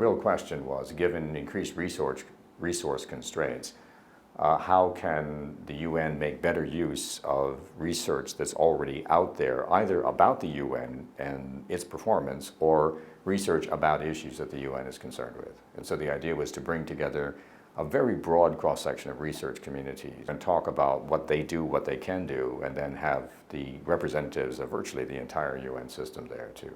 real question was, given increased resource constraints, how can the UN make better use of research that's already out there, either about the UN and its performance, or research about issues that the UN is concerned with. And so the idea was to bring together a very broad cross-section of research communities and talk about what they do, what they can do, and then have the representatives of virtually the entire UN system there to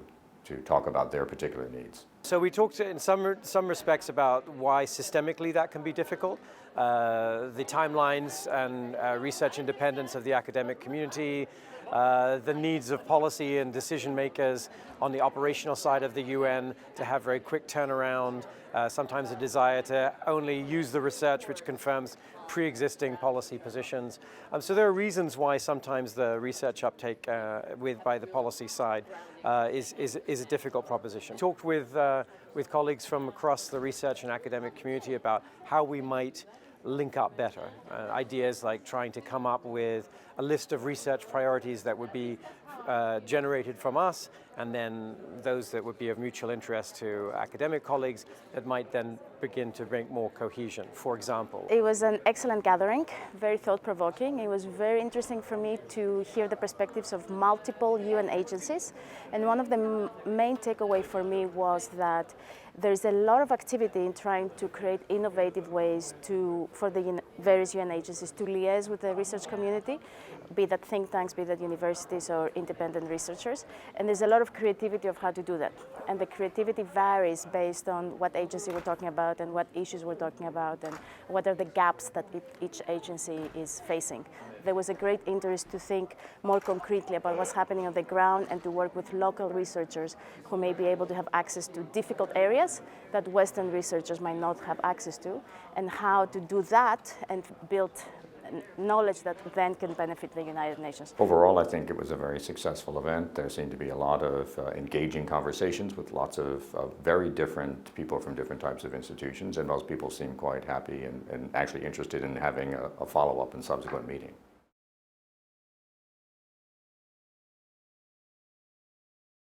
talk about their particular needs. So we talked in some respects about why systemically that can be difficult, the timelines and research independence of the academic community, the needs of policy and decision makers on the operational side of the UN to have very quick turnaround, sometimes a desire to only use the research which confirms pre-existing policy positions. So there are reasons why sometimes the research uptake by the policy side is a difficult proposition. Talked with colleagues from across the research and academic community about how we might link up better. Ideas like trying to come up with a list of research priorities that would be generated from us, and then those that would be of mutual interest to academic colleagues that might then begin to bring more cohesion, for example. It was an excellent gathering, very thought-provoking. It was very interesting for me to hear the perspectives of multiple UN agencies, and one of the main takeaway for me was that there's a lot of activity in trying to create innovative ways for the various UN agencies to liaise with the research community, be that think tanks, be that universities or independent researchers. And there's a lot of creativity of how to do that. And the creativity varies based on what agency we're talking about and what issues we're talking about and what are the gaps that each agency is facing. There was a great interest to think more concretely about what's happening on the ground and to work with local researchers who may be able to have access to difficult areas that Western researchers might not have access to, and how to do that and build knowledge that then can benefit the United Nations. Overall, I think it was a very successful event. There seemed to be a lot of engaging conversations with lots of very different people from different types of institutions, and most people seemed quite happy and actually interested in having a follow-up and subsequent meeting.